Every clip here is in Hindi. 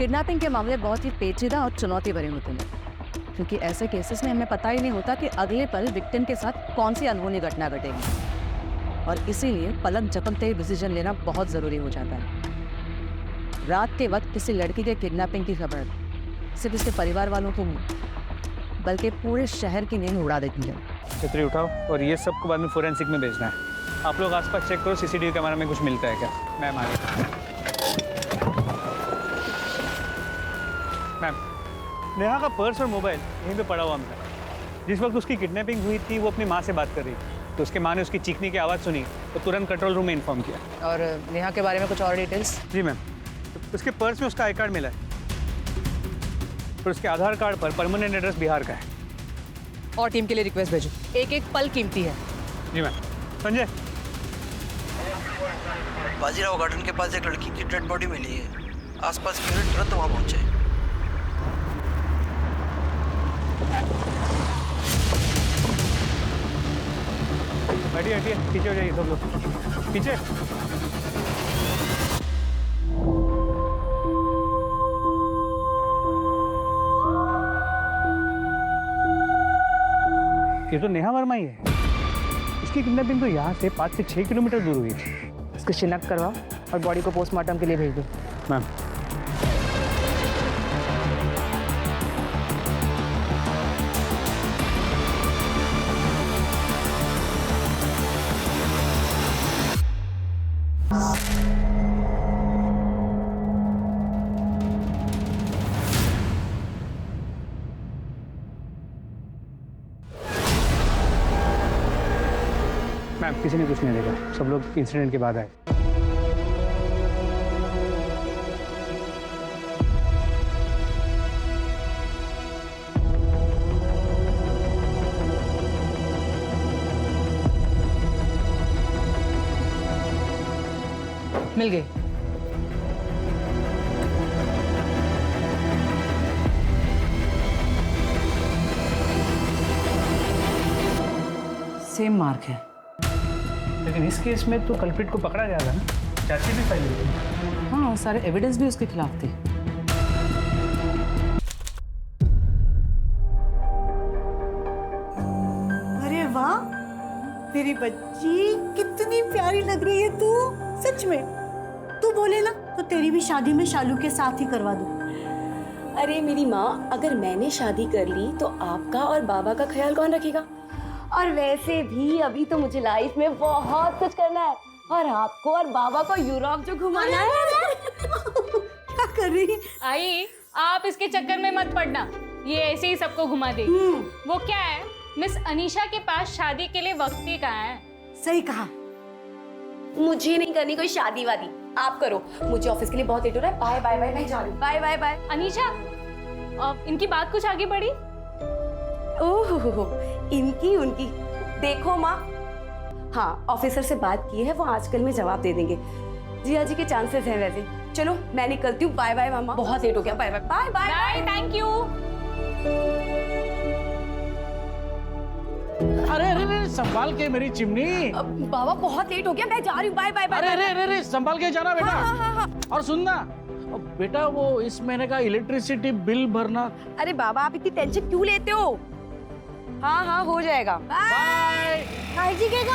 किडनैपिंग के मामले बहुत ही पेचीदा और चुनौती भरे होते हैं, क्योंकि ऐसे केसेस में हमें पता ही नहीं होता कि अगले पल विक्टिम के साथ कौन सी अनहोनी घटना घटेगी, और इसीलिए पलक झपकते ही डिसीजन लेना बहुत ज़रूरी हो जाता है। रात के वक्त किसी लड़की के किडनैपिंग की खबर सिर्फ इसके परिवार वालों को नहीं, बल्कि पूरे शहर की नींद उड़ा देती है। छतरी उठाओ और ये सबको बाद में फोरेंसिक में भेजना है। आप लोग आसपास चेक करो, सीसीटीवी कैमरा में कुछ मिलता है क्या। मैम आ गई। मैम, नेहा का पर्स और मोबाइल यहीं पे पड़ा हुआ मिला। जिस वक्त उसकी किडनैपिंग हुई थी वो अपनी माँ से बात कर रही थी, तो उसके माँ ने उसकी चीखने की आवाज़ सुनी तो तुरंत कंट्रोल रूम में इन्फॉर्म किया। और नेहा के बारे में कुछ और डिटेल्स? जी मैम, तो उसके पर्स में उसका आई कार्ड मिला है और उसके आधार कार्ड पर परमानेंट एड्रेस बिहार का है। और टीम के लिए रिक्वेस्ट भेजो, एक एक पल कीमती है। जी मैम। संजय, बाजीराव गार्डन के पास एक लड़की की डेड बॉडी मिली है। आसपास के यूनिट तुरंत वहां पहुंचे। बैठिए बैठिए, पीछे हो जाइए सब लोग, पीछे। ये तो नेहा वर्मा ही है। इसकी किडनैपिंग तो यहाँ से 5 से 6 किलोमीटर दूर हुई थी। इसकी शिनाख्त करवाओ और बॉडी को पोस्टमार्टम के लिए भेज दो। मैम, मैम किसी ने कुछ नहीं देखा, सब लोग इंसिडेंट के बाद आए। मिल गई। सेम मार्क है। लेकिन इस केस में तो कल्प्रिट को पकड़ा गया था ना, चार्जशीट भी फाइल हुई थी। हाँ, सारे एविडेंस भी उसके खिलाफ थे। अरे वाह, तेरी बच्ची कितनी प्यारी लग रही है तू। सच में तू बोले ना तो तेरी भी शादी में शालू के साथ ही करवा दूं। अरे मेरी माँ, अगर मैंने शादी कर ली तो आपका और बाबा का ख्याल कौन रखेगा? और वैसे भी अभी तो मुझे लाइफ में बहुत कुछ करना है, और आपको और बाबा को यूरोप जो घुमाना है। क्या कर रही है? आई, आप इसके चक्कर में मत पड़ना, ये ऐसे ही सबको घुमा देगी। वो क्या है, मिस अनीशा के पास शादी के लिए वक्त ही कहाँ है। सही कहा। मुझे नहीं करनी कोई शादी वादी, आप करो। मुझे ऑफिस के लिए बहुत लेट हो रहा है। बाय बाय बाय, मैं जा रही हूँ। Bye bye bye. अनीशा, इनकी बात कुछ आगे बढ़ी? ओह, इनकी उनकी देखो माँ। हाँ, ऑफिसर से बात की है, वो आजकल में जवाब दे देंगे। जिया जी के चांसेस हैं वैसे। चलो मैं निकलती हूँ। बाय बाय मामा, बहुत लेट हो गया। Bye bye bye bye bye, thank you. अरे अरे अरे, संभाल के मेरी चिमनी। बाबा बहुत लेट हो गया, मैं जा रही हूँ। Bye bye bye. अरे अरे अरे अरे, संभाल के जाना बेटा। हाँ। और सुनना बेटा, वो इस महीने का इलेक्ट्रिसिटी बिल भरना। अरे बाबा, आप इतनी टेंशन क्यों लेते हो? हाँ, हो जाएगा। बाय। खाई जी केगा?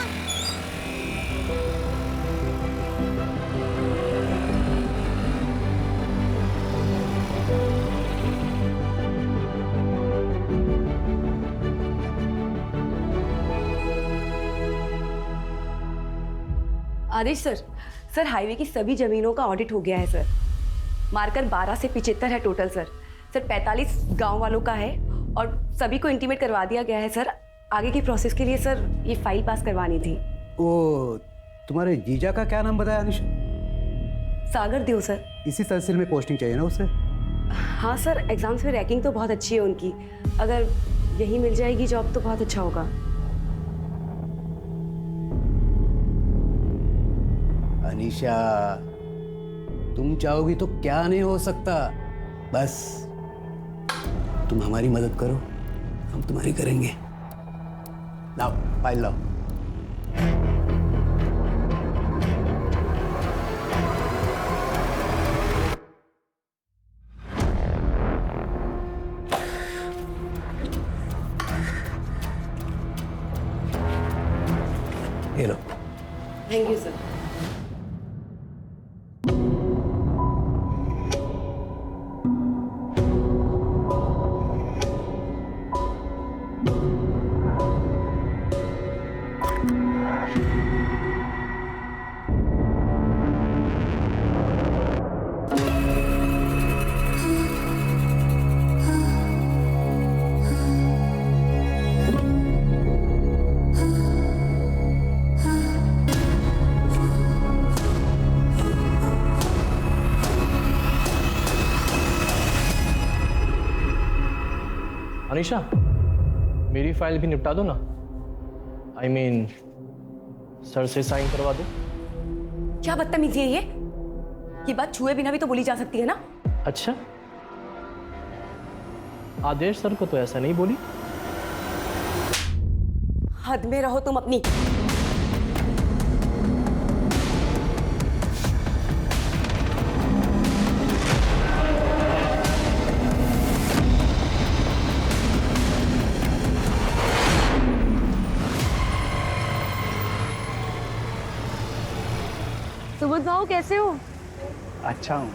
आदेश सर, हाईवे की सभी जमीनों का ऑडिट हो गया है सर। मार्कर 12 से 75 है टोटल सर। 45 गांव वालों का है और सभी को इंटीमेट करवा दिया गया है सर। आगे की प्रोसेस के लिए सर ये फाइल पास करवानी थी। ओ, तुम्हारे जीजा का क्या नाम बताया अनिशा? सागर देव सर। इसी तहसील में पोस्टिंग चाहिए ना उसे? हाँ सर, एग्जाम्स में रैंकिंग तो बहुत अच्छी है उनकी। अगर यही मिल जाएगी जॉब तो बहुत अच्छा होगा। अनिशा, तुम चाहोगी तो क्या नहीं हो सकता। बस तुम हमारी मदद करो, हम तुम्हारी करेंगे। लाओ फाइल लाओ। Thank you sir. अनीशा, मेरी फाइल भी निपटा दो ना। I mean, सर से साइन करवा दो। क्या बदतमीजी है ये बात छुए बिना भी तो बोली जा सकती है ना। अच्छा, आदेश सर को तो ऐसा नहीं बोली। हद में रहो तुम अपनी। सुबोध भाऊ कैसे हो? अच्छा हूँ।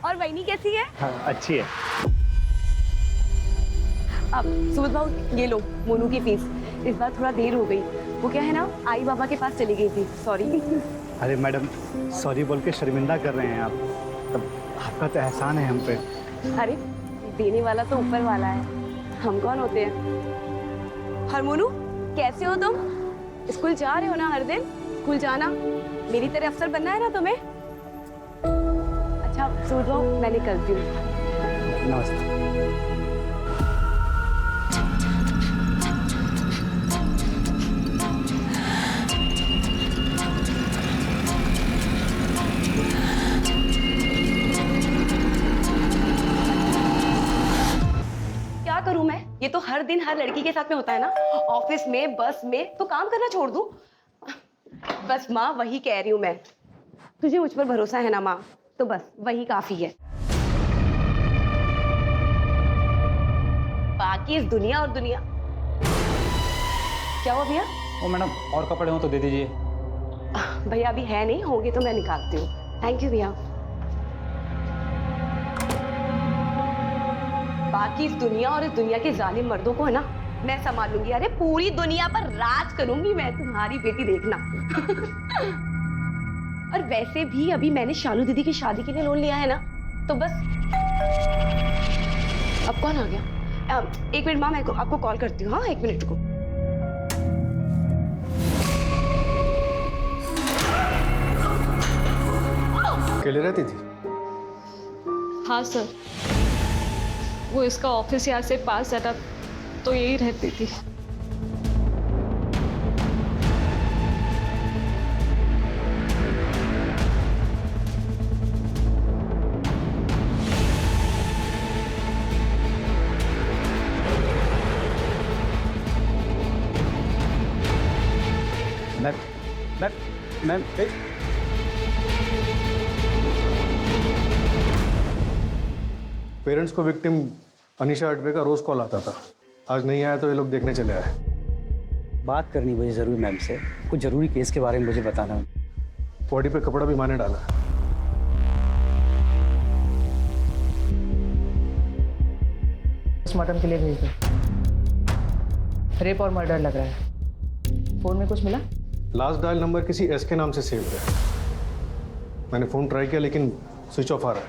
और वहीनी कैसी है? हाँ, अच्छी है। अब सुबोध भाऊ ये लो मोनू की फीस। इस बार थोड़ा देर हो गई, वो क्या है ना आई बाबा के पास चली गई थी, सॉरी। अरे मैडम, सॉरी बोल के शर्मिंदा कर रहे हैं आप। तब आपका तो एहसान है हम पे। अरे देने वाला तो ऊपर वाला है, हम कौन होते हैं। हर मोनू कैसे हो तुम? स्कूल जा रहे हो ना हर दिन? स्कूल जाना, मेरी तरह अफसर बनना है ना तुम्हें। अच्छा सुबोध भाऊ मैं निकलती हूँ। नमस्ते। क्या करूं मैं? ये तो हर दिन हर लड़की के साथ में होता है ना, ऑफिस में बस में, तो काम करना छोड़ दूं? बस माँ वही कह रही हूं मैं, तुझे मुझ पर भरोसा है ना माँ, तो बस वही काफी है। बाकी इस दुनिया और दुनिया। क्या हुआ भैया? ओ मैडम, और कपड़े हो तो दे दीजिए। भैया अभी है नहीं, होंगे तो मैं निकालती हूँ। थैंक यू भैया। बाकी इस दुनिया और इस दुनिया के जालिम मर्दों को है ना मैं संभाल लूंगी। अरे पूरी दुनिया पर राज करूंगी मैं, तुम्हारी बेटी देखना। और वैसे भी अभी मैंने शालू दीदी की शादी के लिए लोन लिया है ना, तो बस। अब कौन आ गया? एक मिनट माँ, मैं आपको कॉल करती हूँ। हाँ एक मिनट को। अकेले रहती थी? हाँ सर, वो इसका ऑफिस यहाँ से पास है ना, तो यही रहती थी। मैम पेरेंट्स को विक्टिम अनीशा अडवे का रोज कॉल आता था। आज नहीं आया तो ये लोग देखने चले आए। बात करनी मुझे ज़रूर मैम से, कुछ ज़रूरी केस के बारे में मुझे बताना है। बॉडी पे कपड़ा भी माँ ने डाला। पोस्टमार्टम के लिए भेज दो। रेप और मर्डर लग रहा है। फोन में कुछ मिला? लास्ट डायल नंबर किसी एस के नाम से सेव है। मैंने फोन ट्राई किया लेकिन स्विच ऑफ आ रहा है।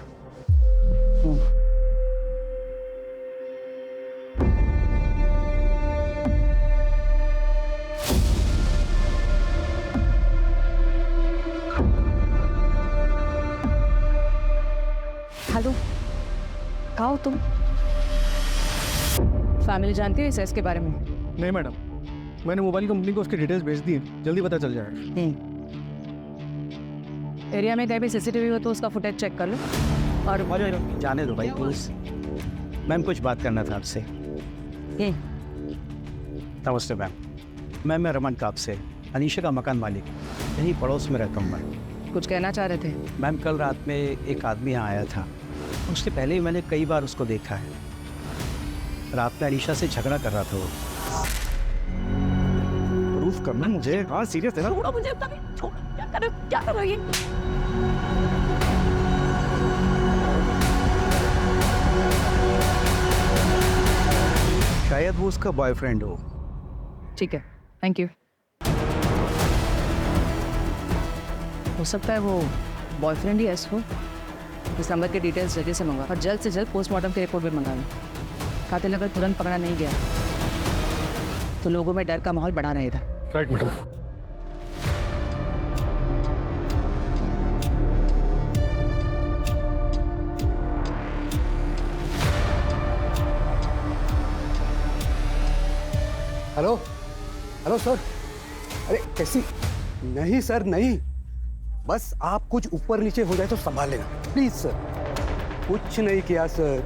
हेलो, कहाँ हो तुम? फैमिली जानती है इस एस के बारे में? नहीं मैडम, मैंने मोबाइल कंपनी को उसकी डिटेल्स भेज दी है, जल्दी पता चल जाएगा। एरिया में कहीं भी सीसीटीवी हो तो उसका फुटेज चेक कर लो। और जाने दो भाई प्लीज, मैम कुछ बात करना था आपसे। नमस्ते मैम, मैं रमन काप से, अनीशा का मकान मालिक, यहीं पड़ोस में रहता हूँ मैं। कुछ कहना चाह रहे थे? मैम कल रात में एक आदमी यहाँ आया था, उससे पहले ही मैंने कई बार उसको देखा है। रात में अनीशा से झगड़ा कर रहा था वो। प्रूफ करना मुझे। हाँ सीरियस है ना? मुझे कर रहे हो, क्या कर रहे हो ये? शायद वो उसका बॉयफ्रेंड हो। ठीक है, थैंक यू। हो सकता है वो बॉयफ्रेंड ही ऐसा हो। इस नंबर के डिटेल्स जल्दी से मंगवा और जल्द से जल्द पोस्टमार्टम की रिपोर्ट भी मंगा लो। कातिल अगर तुरंत पकड़ा नहीं गया तो लोगों में डर का माहौल बढ़ा रहेगा। Right madam. Hello hello sir. अरे कैसी? नहीं सर नहीं, बस आप कुछ ऊपर नीचे हो जाए तो संभाल लेना प्लीज सर। कुछ नहीं किया सर,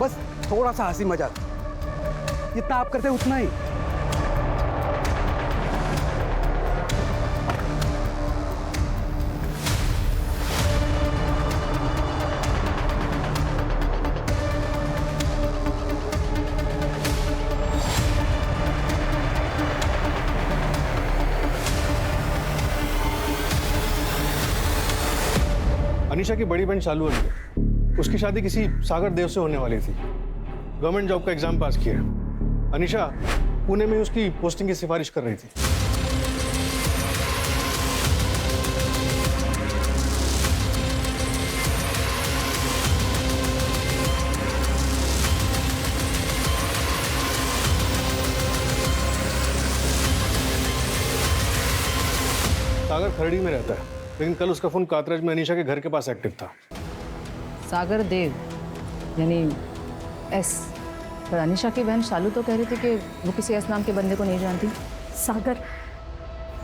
बस थोड़ा सा हंसी मजाक, जितना आप करते उतना ही। अनीशा की बड़ी बहन शालू है, उसकी शादी किसी सागर देव से होने वाली थी। गवर्नमेंट जॉब का एग्जाम पास किया। अनीशा पुणे में उसकी पोस्टिंग की सिफारिश कर रही थी। सागर खरड़ी में रहता है, लेकिन कल उसका फोन कातराज में अनीशा के घर के पास एक्टिव था। सागर देव यानी एस। पर अनीशा की बहन शालू तो कह रही थी कि वो किसी एस नाम के बंदे को नहीं जानती। सागर,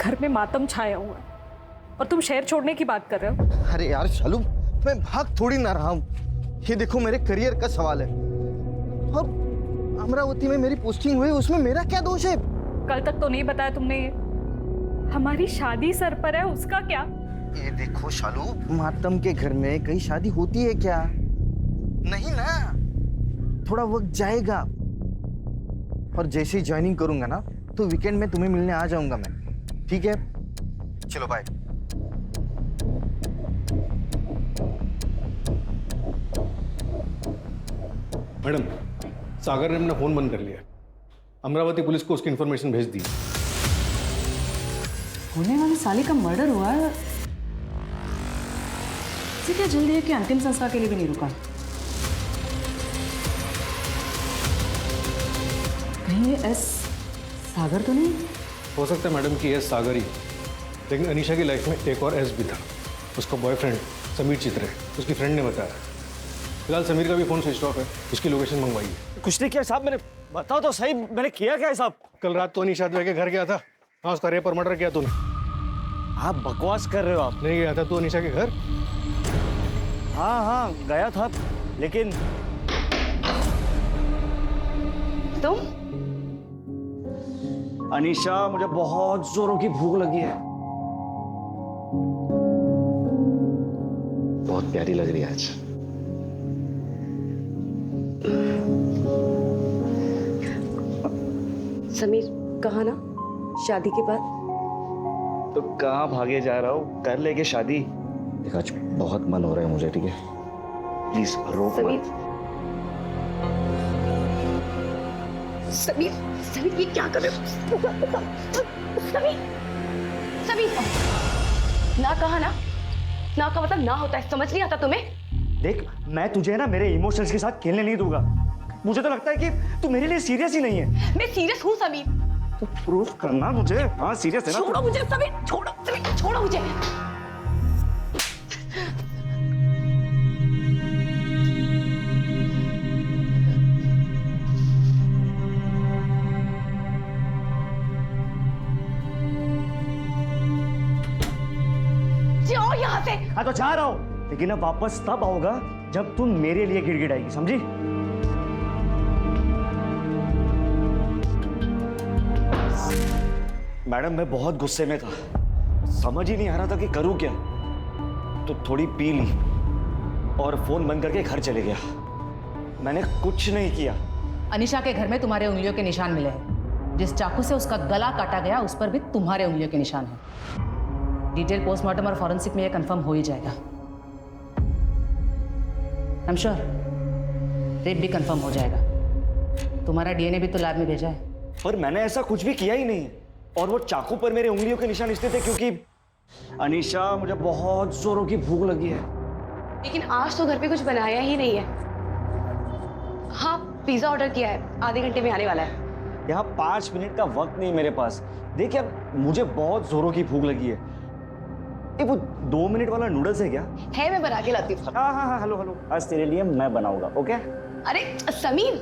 घर में मातम छाया हुआ है और तुम शहर छोड़ने की बात कर रहे हो। अरे यार शालू, मैं भाग थोड़ी ना रहा हूँ। ये देखो मेरे करियर का सवाल है और अमरावती में मेरी पोस्टिंग हुई, उसमें मेरा क्या दोष है? कल तक तो नहीं बताया तुमने ये। हमारी शादी सर पर है, उसका क्या? ये देखो शालू, मातम के घर में कहीं शादी होती है क्या? नहीं ना, थोड़ा वक्त जाएगा। और जैसे ही ज्वाइनिंग करूंगा ना तो वीकेंड में तुम्हें मिलने आ जाऊंगा मैं, ठीक है? चलो बाय। मैडम, सागर ने अपना फोन बंद कर लिया। अमरावती पुलिस को उसकी इंफॉर्मेशन भेज दी। होने वाली साली का मर्डर हुआ है, इसे क्या जल्दी है कि अंतिम संस्कार के लिए भी नहीं रुका? कहीं ये एस सागर तो नहीं? हो सकता है मैडम कि एस सागर ही, लेकिन अनीशा की लाइफ में एक और एस भी था। उसका बॉयफ्रेंड समीर चित्रे, उसकी फ्रेंड ने बताया। फिलहाल समीर का भी फोन स्विच ऑफ है, उसकी लोकेशन मंगवाई है। कुछ नहीं किया साहब मैंने, बताओ तो सही मैंने किया क्या है साहब? कल रात तो अनीशा के घर गया था। हाँ, उसका रेप और मर्डर किया तूने। आप बकवास कर रहे हो। आप नहीं गया था तू अनीशा के घर? हाँ गया था, लेकिन तुम? अनीशा, मुझे बहुत जोरों की भूख लगी है। बहुत प्यारी लग रही है आज। समीर कहा ना शादी के बाद? तो कहाँ भागे जा रहा हूँ, कर लेके शादी। देख आज बहुत मन हो रहा है मुझे, ठीक है? प्लीज रोक मत। समीर, समीर ये क्या कर रहे हो? समीर, समीर, ना कहा ना, ना का मतलब ना होता है, समझ नहीं आता तुम्हें? देख, मैं तुझे ना मेरे इमोशंस के साथ खेलने नहीं दूंगा। मुझे तो लगता है कि तू मेरे लिए सीरियस ही नहीं है। मैं सीरियस हूँ समीर। तो प्रूफ करना मुझे। हाँ सीरियस है ना? छोड़ो मुझे समीर, छोड़ो समीर, छोड़ो मुझे। जाओ यहाँ से। हाँ तो जा रहा हूँ, लेकिन अब वापस तब आओगा जब तुम मेरे लिए गिड़गिड़ाएगी, समझी? मैडम मैं बहुत गुस्से में था, समझ ही नहीं आ रहा था कि करूं क्या। तो थोड़ी पी ली और फोन बंद करके घर चले गया। मैंने कुछ नहीं किया। अनीशा के घर में तुम्हारे उंगलियों के निशान मिले हैं। जिस चाकू से उसका गला काटा गया उस पर भी तुम्हारे उंगलियों के निशान हैं। डिटेल पोस्टमार्टम और फॉरेंसिक में ये कंफर्म हो ही जाएगा। आई एम श्योर रेप भी कंफर्म हो जाएगा। तुम्हारा डीएनए भी तो लैब में भेजा है। पर मैंने ऐसा कुछ भी किया ही नहीं। और वो चाकू पर मेरे उंगलियों के निशान इसलिए थे क्योंकि अनीशा, मुझे बहुत जोरों की भूख लगी है। लेकिन आज तो घर पे कुछ बनाया ही नहीं है। हाँ, पिज्जा ऑर्डर किया है, आधे घंटे में आने वाला है। यहाँ 5 मिनट का वक्त नहीं मेरे पास। देखिए, अब मुझे बहुत जोरों की भूख लगी है। ये वो 2 मिनट वाला नूडल्स है क्या? है, मैं बना के लाती हूँ। हाँ, हेलो। आज तेरे लिए मैं बनाऊंगा, ओके? अरे समीर,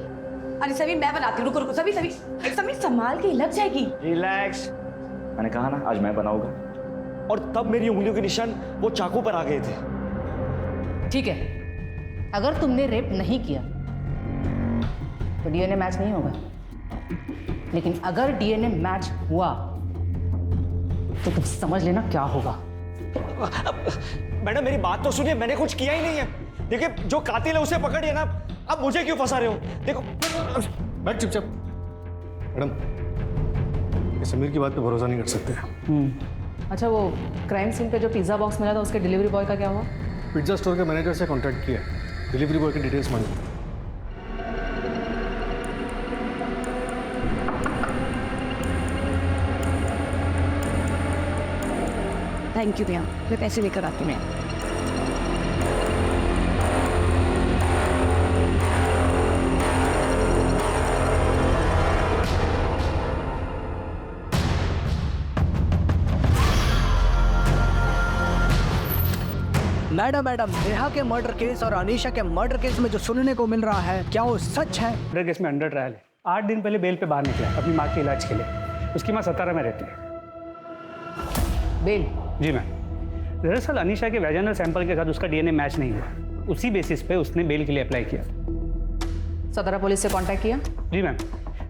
मैं बनाती हूँ। रुको समीर संभाल के, लग जाएगी। रिलैक्स, मैंने कहा ना आज मैं बनाऊंगा। और तब मेरी उंगलियों के निशान वो चाकू पर आ गए थे। ठीक है, अगर तुमने रेप नहीं किया तो डीएनए मैच नहीं होगा। लेकिन अगर डीएनए मैच हुआ तो तुम समझ लेना क्या होगा। मैडम, मेरी बात तो सुनिए, मैंने कुछ किया ही नहीं है। देखिए, जो कातिल है उसे पकड़िए ना। अब मुझे क्यों फंसा रहे हो? देखो, बैठ चुपचाप। मैडम, ये समीर की बात पे भरोसा नहीं कर सकते। अच्छा, वो क्राइम सीन पे जो पिज्जा बॉक्स मिला था उसके डिलीवरी बॉय का क्या हुआ? पिज्जा स्टोर के मैनेजर से कांटेक्ट किया, डिलीवरी बॉय की डिटेल्स मांगी। थैंक यू भैया, मैं पैसे लेकर आती हूँ। मैडम, नेहा के मर्डर केस और अनीशा के मर्डर केस में जो सुनने को मिल रहा है, क्या वो सच है? मर्डर केस में अंडर ट्रायल है। 8 दिन पहले बेल पे बाहर निकला अपनी माँ के इलाज के लिए। उसकी माँ 17 में रहती है। बेल? जी मैम। दरअसल अनीशा के वैजाइनल सैंपल के साथ उसका डीएनए मैच नहीं हुआ। उसी बेसिस पे उसने बेल के लिए अप्लाई किया। 17 पुलिस से कांटेक्ट किया? जी मैम।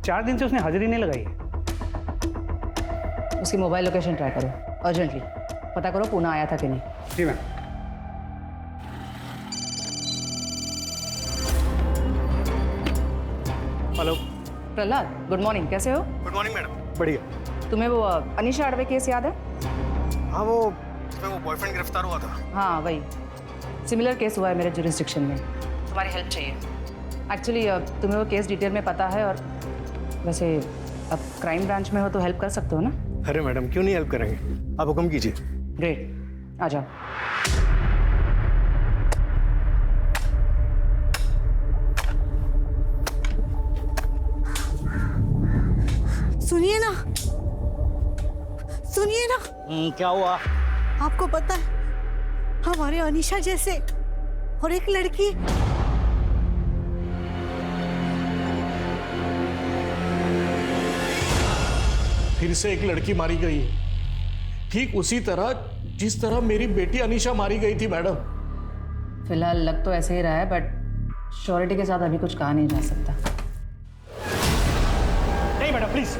4 दिन से उसने हाजिरी नहीं लगाई है। उसकी मोबाइल लोकेशन ट्राई करो अर्जेंटली। पता करो पुणे आया था कि नहीं। जी ma'am. Hello Prahlad, good morning, कैसे हो? Good morning madam. बढ़िया। तुम्हें वो अनीशा अडवे केस याद है? हाँ, वो बॉयफ्रेंड गिरफ्तार हुआ था। हाँ, वही सिमिलर केस हुआ है मेरे जुरिस्डिक्शन में। तुम्हारी हेल्प चाहिए। एक्चुअली तुम्हें वो केस डिटेल में पता है, और वैसे अब क्राइम ब्रांच में हो तो हेल्प कर सकते हो ना? अरे मैडम, क्यों नहीं हेल्प करेंगे, आप हुक्म कीजिए। ग्रेट, आ जाओ। सुनिए ना। क्या हुआ? आपको पता है, हमारे अनीशा जैसे और एक लड़की फिर से एक लड़की मारी गई, ठीक उसी तरह जिस तरह मेरी बेटी अनीशा मारी गई थी मैडम। फिलहाल लग तो ऐसे ही रहा है, बट श्योरिटी के साथ अभी कुछ कहा नहीं जा सकता। नहीं मैडम, प्लीज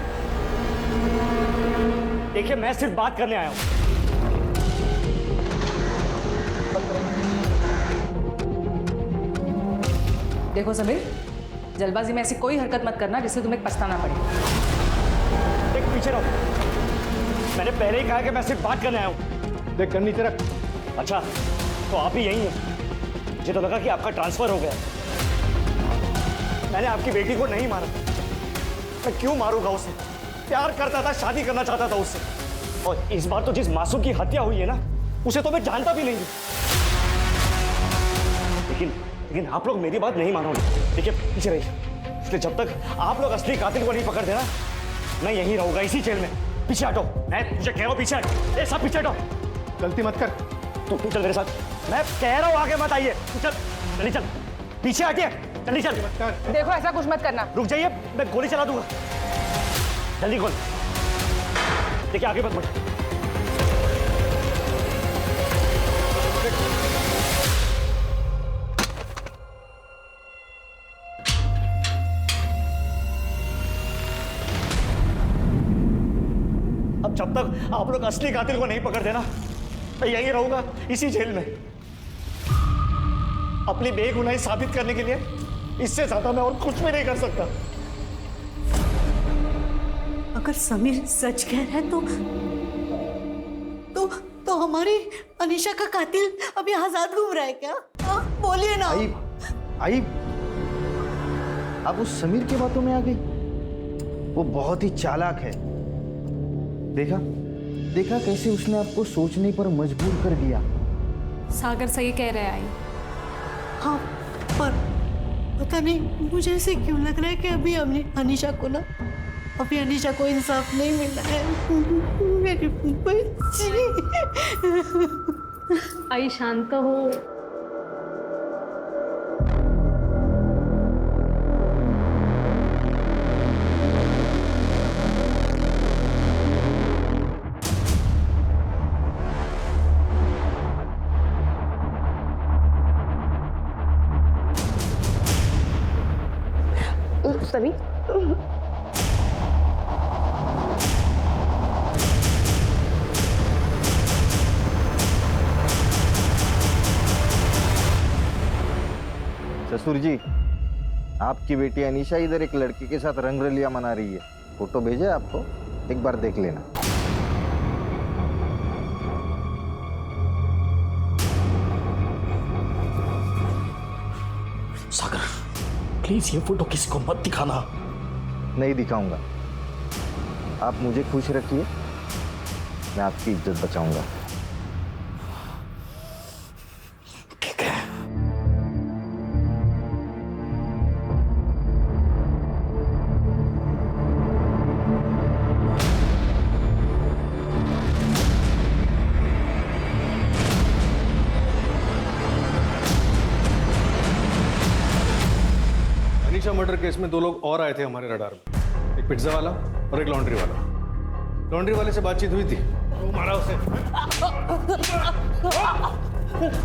देखिए, मैं सिर्फ बात करने आया हूं। देखो समीर, जल्दबाजी में ऐसी कोई हरकत मत करना जिससे तुम्हें पछताना पड़े। देख, पीछे रहो। मैंने पहले ही कहा कि मैं सिर्फ बात करने आया हूं। देख, करनी तेरा। अच्छा, तो आप ही यही हैं। मुझे तो लगा कि आपका ट्रांसफर हो गया। मैंने आपकी बेटी को नहीं मारा। मैं क्यों मारूंगा उसे? प्यार करता था, शादी करना चाहता था उससे। और इस बार तो जिस मासूम की हत्या हुई है ना, उसे तो मैं जानता भी नहीं हूं। लेकिन आप लोग मेरी बात नहीं मानोगे। देखिए, पीछे रहिए। इसलिए जब तक आप लोग असली कातिल को नहीं पकड़ देना, मैं यहीं रहूंगा, इसी जेल में। पीछे हटो, मैं तुझे कह रहा हूं, पीछे हट। ए, सब पीछे हटो। गलती मत कर। तू चल मेरे साथ। मैं कह रहा हूं, आगे मत आइए। तू चल, जल्दी चल। पीछे हटिए, जल्दी चल। देखो, ऐसा कुछ मत करना। रुक जाइए, मैं गोली चला दूंगा। जल्दी खोल। देखिए, आगे मत बढ़। अब जब तक आप लोग असली कातिल को नहीं पकड़ देना, मैं यहीं रहूंगा, इसी जेल में। अपनी बेगुनाही साबित करने के लिए इससे ज्यादा मैं और कुछ भी नहीं कर सकता। अगर समीर सच कह रहा है तो हमारी अनीशा का कातिल अभी आजाद घूम रहा है क्या? बोलिए ना। आई आप उस समीर की बातों में आ गई। वो बहुत ही चालाक है। देखा कैसे उसने आपको सोचने पर मजबूर कर दिया। सागर सही कह रहे हैं आई। हाँ, पर पता नहीं मुझे ऐसे क्यों लग रहा है कि अभी अनीशा को इंसाफ नहीं मिला है। मेरी बच्ची। आई शांत हो। सभी ससुर जी, आपकी बेटी अनीशा इधर एक लड़के के साथ रंगरलिया मना रही है। फोटो भेजे आपको, एक बार देख लेना। सागर, प्लीज ये फोटो किसी को मत दिखाना। नहीं दिखाऊंगा। आप मुझे खुश रखिए, मैं आपकी इज्जत बचाऊंगा। अनीशा मर्डर केस में 2 लोग और आए थे हमारे रडार में, एक पिज्जा वाला और एक लॉन्ड्री वाला। लॉन्ड्री वाले से बातचीत हुई थी, वो मारा उसे।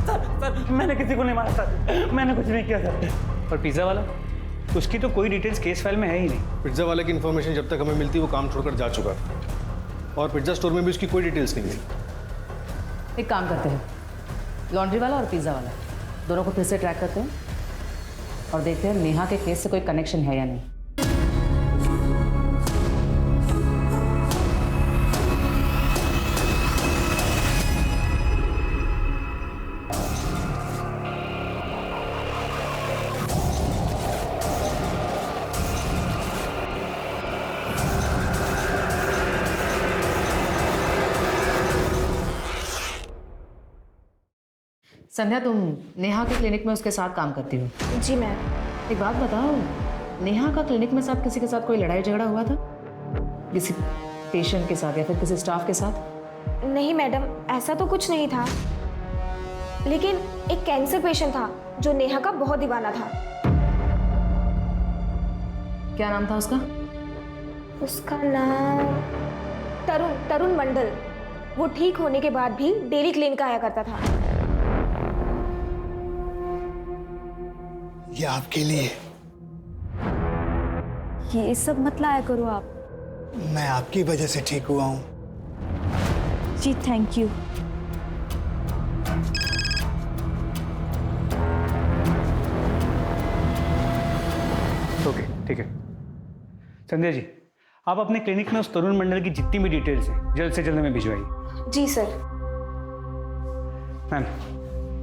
सर, मैंने किसी को नहीं मारा सर, मैंने कुछ नहीं किया सर। और पिज्जा वाला, उसकी तो कोई डिटेल्स केस फाइल में है ही नहीं। पिज्जा वाले की इन्फॉर्मेशन जब तक हमें मिलती वो काम छोड़कर जा चुका था, और पिज्जा स्टोर में भी उसकी कोई डिटेल्स नहीं मिली। एक काम करते हैं, लॉन्ड्री वाला और पिज़्ज़ा वाला दोनों को फिर से ट्रैक करते हैं और देखते हैं नेहा के केस से कोई कनेक्शन है या नहीं। संध्या, तुम नेहा के क्लिनिक में उसके साथ काम करती हो? जी मैम। एक बात बताओ, नेहा का क्लिनिक में साथ किसी के साथ कोई लड़ाई झगड़ा हुआ था? किसी पेशेंट के साथ या फिर किसी स्टाफ के साथ? नहीं मैडम, ऐसा तो कुछ नहीं था, लेकिन एक कैंसर पेशेंट था जो नेहा का बहुत दीवाना था। क्या नाम था उसका? उसका नाम तरुण मंडल। वो ठीक होने के बाद भी डेली क्लिनिक आया करता था। ये आपके लिए। ये सब मत लाया करो आप। मैं आपकी वजह से ठीक हुआ हूँ। जी थैंक यू। ओके, ठीक है। संध्या जी, आप अपने क्लिनिक में उस तरुण मंडल की जितनी भी डिटेल्स हैं जल्द से जल्द हमें भिजवाइए। जी सर। मैम,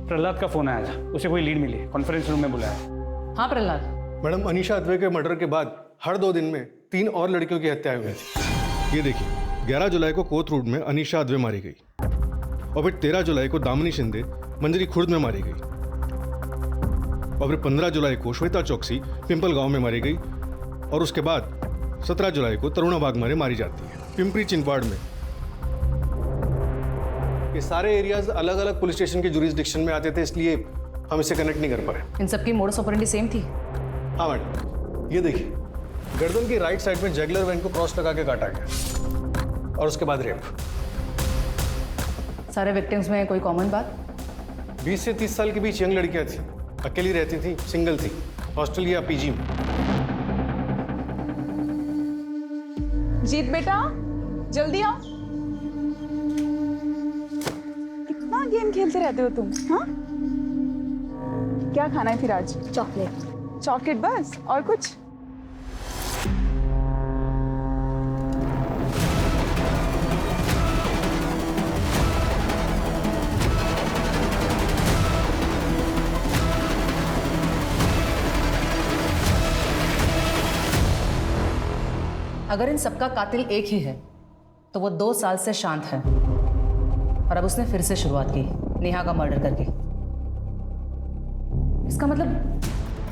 प्रहलाद का फोन आया था, उसे कोई लीड मिली, कॉन्फ्रेंस रूम में बुलाया। हाँ प्रहलाद। मैडम, अनीशा अद्वै के मर्डर के बाद हर 2 दिन में 3 और लड़कियों की हत्याएं हुई थी। ये देखिए, 11 जुलाई को कोथ रोड में अनीशा अद्वै मारी गई, और फिर 13 जुलाई को दामिनी शिंदे मंजरी खुर्द में मारी गई, और फिर 15 जुलाई को श्वेता चौकसी पिंपल गांव में मारी गई, और उसके बाद 17 जुलाई को तरुणा बागमारे मारी जाती है पिंपरी चिंचवाड़ में। ये सारे एरियाज अलग अलग पुलिस स्टेशन के जुरिस्डिक्शन में आते थे, इसलिए हम इसे कनेक्ट नहीं कर पाए। इन सबकी मोडस ऑपरेंडी सेम थी? हाँ मैडम, ये देखिए, गर्दन की राइट साइड में जैगलर वेन को क्रॉस लगा के काटा गया, और उसके बाद रेप। सारे विक्टिम्स में कोई कॉमन बात? 20 से 30 साल के बीच यंग लड़कियां थी, अकेली रहती थी, सिंगल थी, हॉस्टल या पीजी में। जीत बेटा, जल्दी आओ। कितना गेम खेलते रहते हो तुम? हाँ, क्या खाना है फिर आज? चॉकलेट। चॉकलेट बस, और कुछ? अगर इन सबका कातिल एक ही है तो वो 2 साल से शांत है और अब उसने फिर से शुरुआत की नेहा का मर्डर करके। इसका मतलब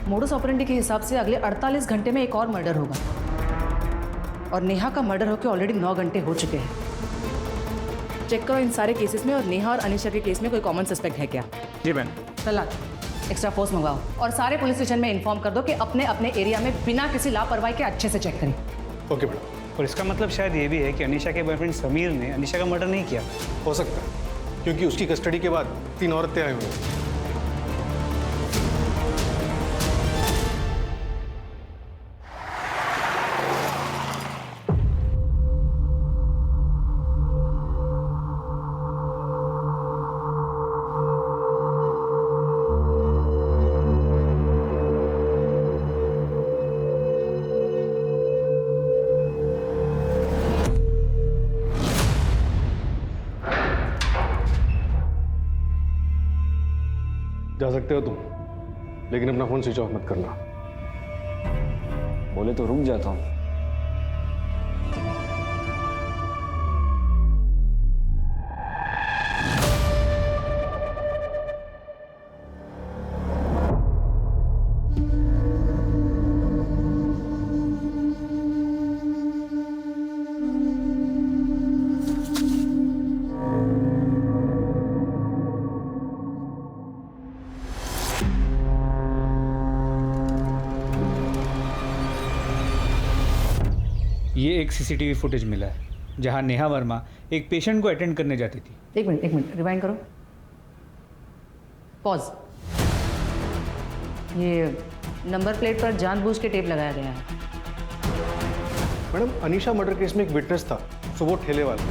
मोडस ऑपरेंडी के हिसाब से अगले 48 घंटे में एक और मर्डर होगा और नेहा का मर्डर होकर ऑलरेडी 9 घंटे हो चुके हैं। चेक करो इन सारे केसेस में और नेहा और अनीशा के केस में कोई कॉमन सस्पेक्ट है क्या? जी मैम। चला एक्स्ट्रा फोर्स मंगवाओ और सारे पुलिस स्टेशन में इन्फॉर्म कर दो कि अपने अपने एरिया में बिना किसी लापरवाही के अच्छे से चेक करें। Okay madam. और इसका मतलब शायद ये भी है कि अनीशा के बॉयफ्रेंड समीर ने अनीशा का मर्डर नहीं किया। हो सकता है, क्योंकि उसकी कस्टडी के बाद 3 औरतें आई हुई हैं। जा सकते हो तुम, लेकिन अपना फोन स्विच ऑफ मत करना। बोले तो रुक जाता हूँ। ये एक सीसीटीवी फुटेज मिला है जहां नेहा वर्मा एक पेशेंट को अटेंड करने जाती थी। एक मिनट रिवाइंड करो। पॉज। ये नंबर प्लेट पर जानबूझ के टेप लगाया गया है। मैडम, अनीशा मर्डर केस में एक विटनेस था, सो वो ठेले वाला।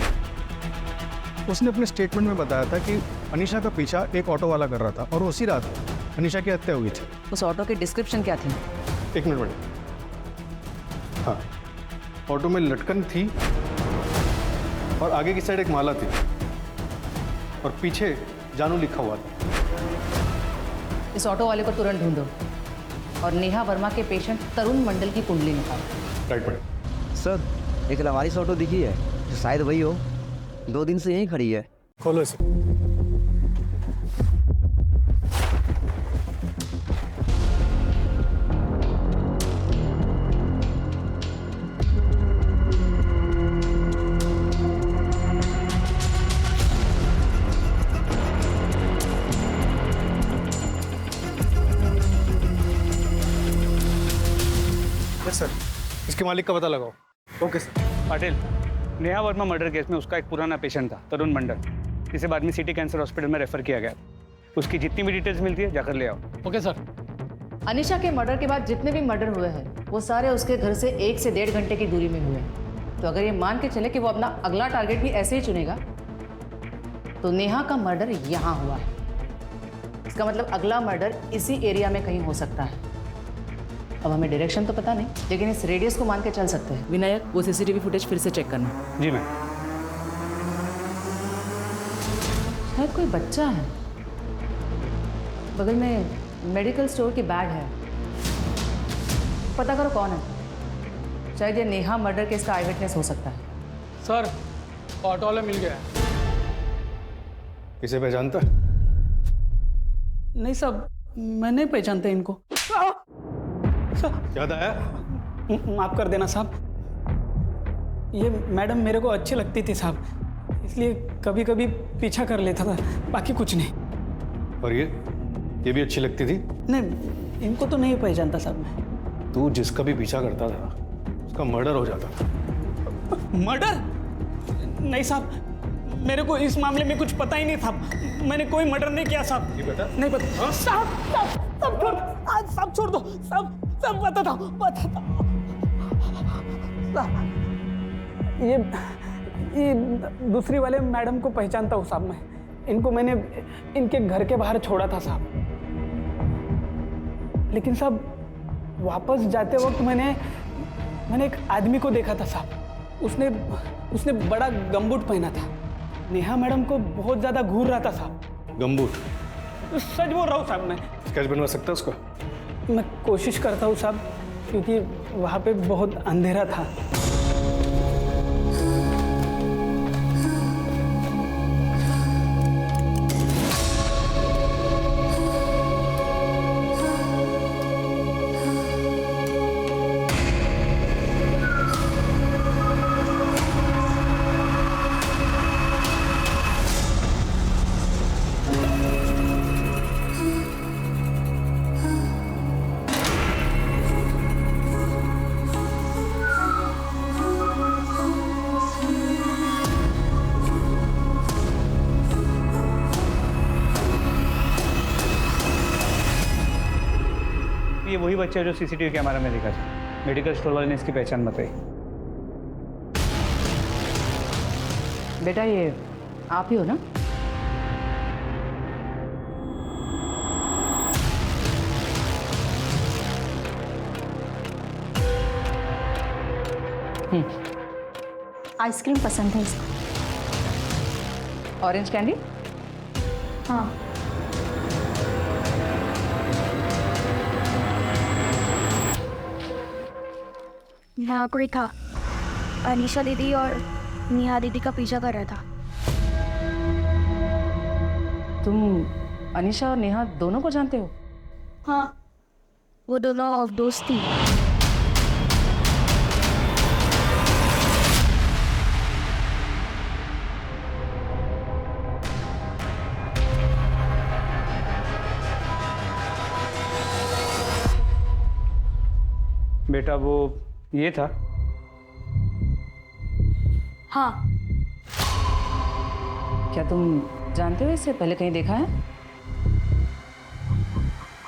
उसने अपने स्टेटमेंट में बताया था कि अनीशा का पीछा एक ऑटो वाला कर रहा था और उसी रात अनीशा की हत्या हुई थी। उस ऑटो की डिस्क्रिप्शन क्या थी? एक मिनट मैडम। हाँ, ऑटो में लटकन थी और आगे की साइड एक माला थी और पीछे जानू लिखा हुआ था। इस ऑटो वाले को तुरंत ढूंढो और नेहा वर्मा के पेशेंट तरुण मंडल की कुंडली निकालो। Right madam. सर, एक लवारिस ऑटो दिखी है, शायद वही हो। 2 दिन से यहीं खड़ी है। खोलो इसे। सर, इसके मालिक का पता लगाओ। Okay sir. Patil, Neha Verma murder case में उसका एक पुराना पेशेंट था तरुण मंडल, जिसे बाद में सिटी कैंसर हॉस्पिटल में रेफर किया गया। उसकी जितनी भी डिटेल्स मिलती है जाकर ले आओ। Okay sir. अनीशा के मर्डर के बाद जितने भी मर्डर हुए हैं वो सारे उसके घर से 1 से 1.5 घंटे की दूरी में हुए हैं। तो अगर ये मान के चले कि वो अपना अगला टारगेट भी ऐसे ही चुनेगा तो नेहा का मर्डर यहाँ हुआ है। इसका मतलब अगला मर्डर इसी एरिया में कहीं हो सकता है। अब हमें डायरेक्शन तो पता नहीं, लेकिन इस रेडियस को मान के चल सकते हैं। विनायक, वो सीसीटीवी फुटेज फिर से चेक करना। जी मैम। शायद कोई बच्चा है। बगल में मेडिकल स्टोर की बैग है। पता करो कौन है। शायद ये नेहा मर्डर केस का आई विटनेस हो सकता है। सर, ऑटो वाला मिल गया। इसे पहचानता है? नहीं साहब, मैं नहीं पहचानता इनको। याद आया? माफ कर देना साहब, ये मैडम मेरे को अच्छी लगती थी साहब, इसलिए कभी कभी पीछा कर लेता था, बाकी कुछ नहीं। और ये भी अच्छी लगती थी? नहीं, इनको तो नहीं पहचानता साहब मैं। तू जिसका भी पीछा करता था उसका मर्डर हो जाता था। मर्डर? नहीं साहब, मेरे को इस मामले में कुछ पता ही नहीं था। मैंने कोई मर्डर नहीं किया साहब। नहीं पता? नहीं पता साहब, छोड़ दो साहब, सब बताता हूँ। ये दूसरी वाले मैडम को पहचानता हूँ साहब मैं। इनको मैंने इनके घर के बाहर छोड़ा था साहब, लेकिन साहब वापस जाते वक्त मैंने एक आदमी को देखा था साहब। उसने बड़ा गमबूट पहना था। नेहा मैडम को बहुत ज्यादा घूर रहा था साहब। गमबूट? सच बोल रहा हूँ साहब मैं। स्केच बनवा सकता है उसका? मैं कोशिश करता हूँ साहब, क्योंकि वहाँ पे बहुत अंधेरा था। ये वही बच्चा है जो सीसीटीवी कैमरा में देखा था। मेडिकल स्टोर वाले ने इसकी पहचान बताई। बेटा ये आप ही हो ना? आइसक्रीम पसंद है इसको। Orange candy? हाँ। यहाँ कोई था, अनीशा दीदी और नेहा दीदी का पीछा कर रहा था। तुम अनीशा और नेहा दोनों को जानते हो? हाँ, वो दोनों दोस्त थी। बेटा वो ये था? हाँ। क्या तुम जानते हो इसे? पहले कहीं देखा है?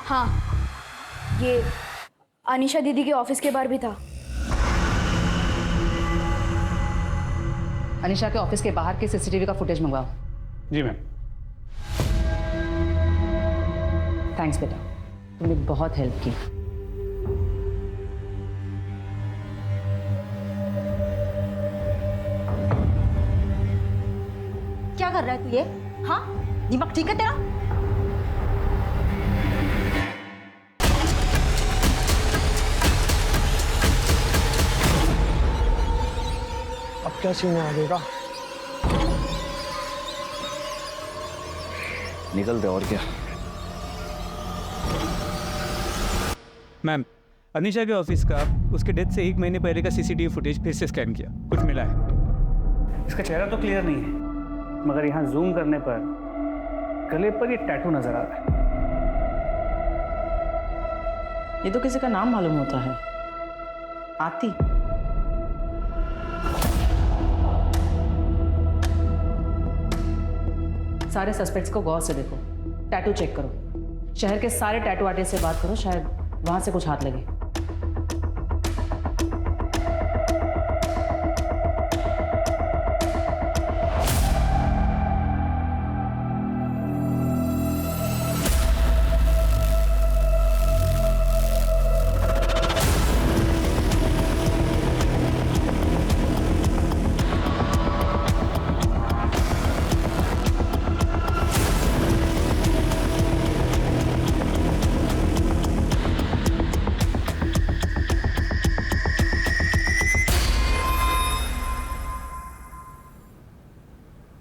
हाँ, ये अनीशा दीदी के ऑफिस के बाहर भी था। अनीशा के ऑफिस के बाहर के सीसीटीवी का फुटेज मंगवाओ। जी मैम। थैंक्स बेटा, तुमने बहुत हेल्प की। क्या कर रहा है तू ये? हाँ, दिमाग ठीक है तेरा? अब क्या सीन है आगे का? निकलते और क्या। मैम, अनीशा के ऑफिस का उसके डेथ से 1 महीने पहले का सीसीटीवी फुटेज फिर से स्कैन किया, कुछ मिला है। इसका चेहरा तो क्लियर नहीं है, मगर यहाँ जूम करने पर गले पर ये टैटू नजर आ रहा है। ये तो किसी का नाम मालूम होता है, आती। सारे सस्पेक्ट्स को गौर से देखो, टैटू चेक करो, शहर के सारे टैटू आर्टिस्ट से बात करो, शायद वहां से कुछ हाथ लगे।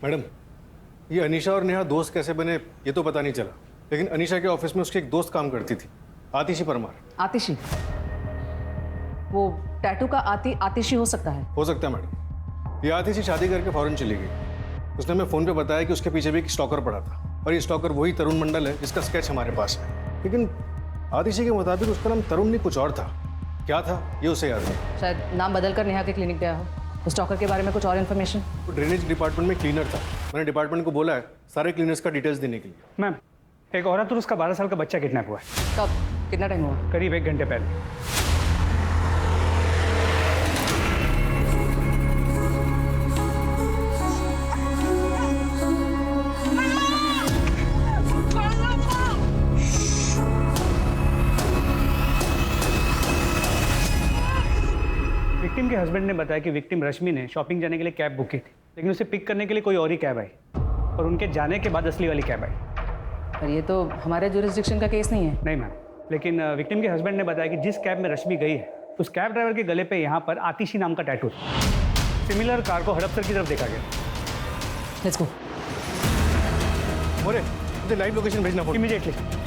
मैडम, ये अनीशा और नेहा दोस्त कैसे बने ये तो पता नहीं चला, लेकिन अनीशा के ऑफिस में उसकी एक दोस्त काम करती थी, आतिशी परमार। आतिशी? वो टैटू का आतिशी हो सकता है? हो सकता है मैडम। ये आतिशी शादी करके फौरन चली गई। उसने हमें फ़ोन पे बताया कि उसके पीछे भी एक स्टॉकर पड़ा था, और ये स्टॉकर वही तरुण मंडल है जिसका स्केच हमारे पास है। लेकिन आतिशी के मुताबिक उसका नाम तरुण नहीं कुछ और था। क्या था ये उसे याद नहीं। शायद नाम बदलकर नेहा के क्लिनिक गया हो। उस स्टॉकर के बारे में कुछ और इन्फॉर्मेशन? वो ड्रेनेज डिपार्टमेंट में क्लीनर था। मैंने डिपार्टमेंट को बोला है सारे क्लीनर्स का डिटेल्स देने के लिए। मैम, एक औरत और उसका 12 साल का बच्चा किडनैप हुआ है। कब? कितना टाइम हुआ? करीब 1 घंटे पहले। विक्टिम के हस्बैंड ने बताया कि विक्टिम रश्मि ने शॉपिंग जाने के लिए कैब बुक की थी, लेकिन उसे पिक करने के लिए कोई और ही कैब आई, और उनके जाने के बाद असली वाली कैब आई। पर ये तो हमारे जुरिस्डिक्शन का केस नहीं है। नहीं मैम, लेकिन विक्टिम के हस्बैंड ने बताया कि जिस कैब में रश्मि गई है उस कैब ड्राइवर के गले पे यहाँ पर आतिशी नाम का टैटू था। सिमिलर कार को हड़पसर की तरफ देखा गया। Let's go. मोरे, मुझे लाइव लोकेशन भेजना पड़ेगा इमीडिएटली।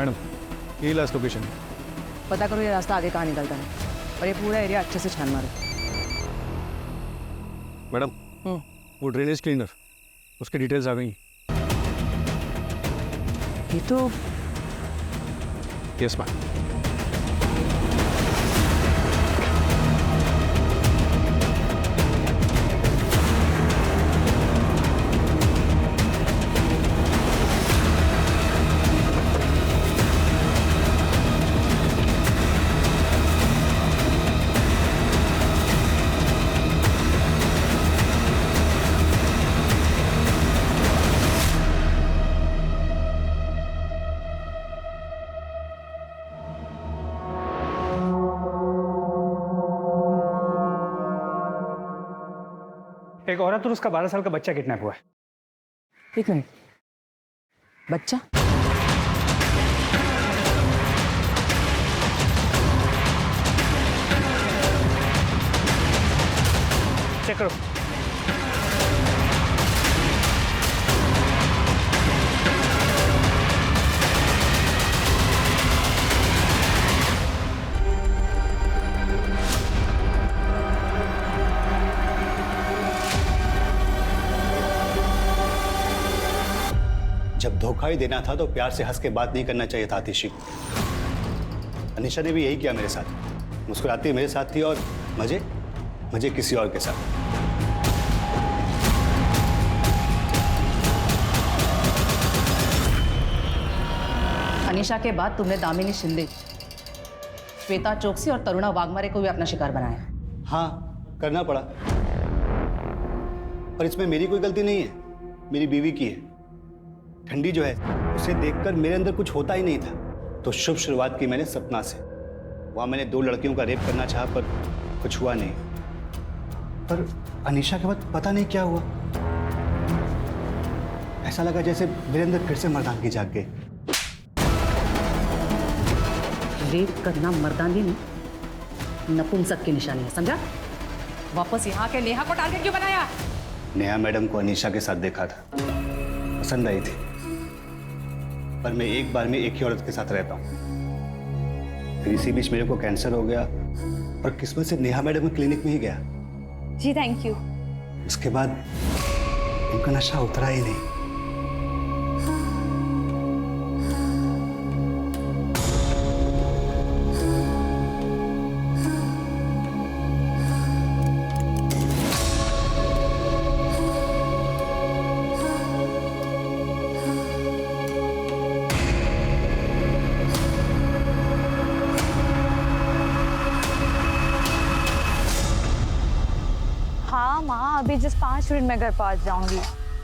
मैडम यही लास्ट लोकेशन है। पता करो ये रास्ता आगे कहाँ निकलता है और ये पूरा एरिया अच्छे से छान मारो। मैडम वो ड्रेनेज क्लीनर, उसकी डिटेल्स आ गई। ये तो यस मैम। एक औरत और उसका 12 साल का बच्चा किडनैप हुआ है। एक मिनट, बच्चा? चेक करो। जब धोखा ही देना था तो प्यार से हंस के बात नहीं करना चाहिए था आतिशी। अनीशा ने भी यही किया मेरे साथ। मुस्कुराती मेरे साथ थी और मजे किसी और के साथ। अनीशा के बाद तुमने दामिनी शिंदे, श्वेता चौकसी और तरुणा वाघमारे को भी अपना शिकार बनाया। हाँ, करना पड़ा, पर इसमें मेरी कोई गलती नहीं है, मेरी बीवी की है। ठंडी जो है उसे देखकर मेरे अंदर कुछ होता ही नहीं था, तो शुभ शुरुआत की मैंने सपना से। वहां मैंने 2 लड़कियों का रेप करना चाहा पर कुछ हुआ नहीं। पर अनीशा के बाद पता नहीं क्या हुआ, ऐसा लगा जैसे मेरे अंदर फिर से मर्दानगी जाग गई। रेप करना मर्दानगी नहीं, नपुंसक की निशानी है, समझा? वापस यहाँ के नेहा को टारगेट क्यों बनाया? नेहा मैडम को अनीशा के साथ देखा था, पसंद आई थी, पर मैं एक बार में एक ही औरत के साथ रहता हूँ। फिर इसी बीच मेरे को कैंसर हो गया और किस्मत से नेहा मैडम के क्लिनिक में ही गया। जी थैंक यू। उसके बाद उनका नशा उतरा ही नहीं। हाँ माँ, अभी जस्ट 5 मिनट में घर पहुँच जाऊंगी।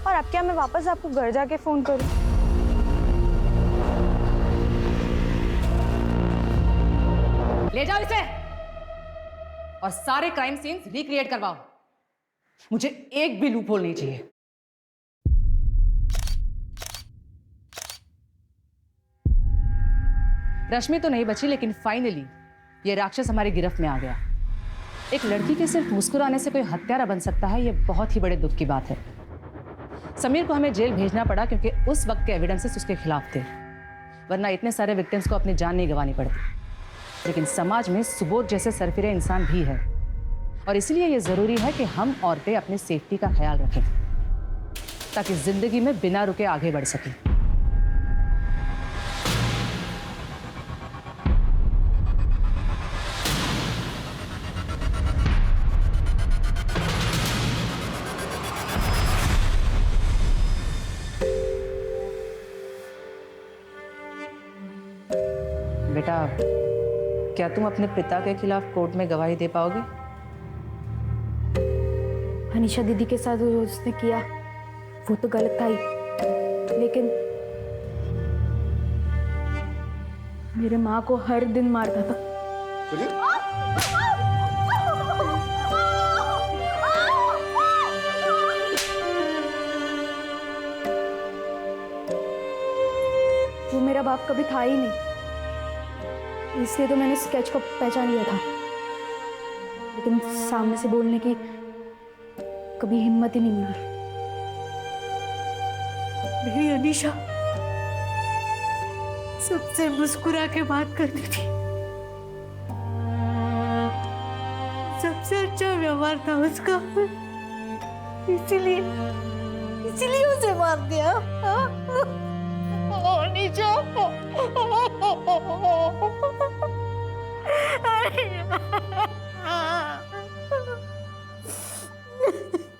और अब क्या मैं वापस आपको घर जाके फोन करूँ? ले जाओ इसे और सारे क्राइम सीन्स रिक्रिएट करवाओ। मुझे एक भी लूपहोल नहीं चाहिए। रश्मि तो नहीं बची, लेकिन फाइनली ये राक्षस हमारी गिरफ्त में आ गया। एक लड़की के सिर्फ मुस्कुराने से कोई हत्यारा बन सकता है, ये बहुत ही बड़े दुख की बात है। समीर को हमें जेल भेजना पड़ा क्योंकि उस वक्त के एविडेंसेस उसके खिलाफ थे, वरना इतने सारे विक्टिम्स को अपनी जान नहीं गंवानी पड़ती। लेकिन समाज में सुबोध जैसे सरफिरे इंसान भी है और इसलिए ये जरूरी है कि हम औरतें अपनी सेफ्टी का ख्याल रखें ताकि जिंदगी में बिना रुके आगे बढ़ सकें। बेटा, क्या तुम अपने पिता के खिलाफ कोर्ट में गवाही दे पाओगे? अनीशा दीदी के साथ जो उसने किया वो तो गलत था ही, लेकिन मेरे माँ को हर दिन मारता था। वो मेरा बाप कभी था ही नहीं, इसलिए तो मैंने स्केच को पहचान लिया था, लेकिन सामने से बोलने की कभी हिम्मत ही नहीं मिली। मेरी अनीशा सबसे मुस्कुरा के बात करती थी, सबसे अच्छा व्यवहार था उसका, इसीलिए उसे मार दिया। अनीशा,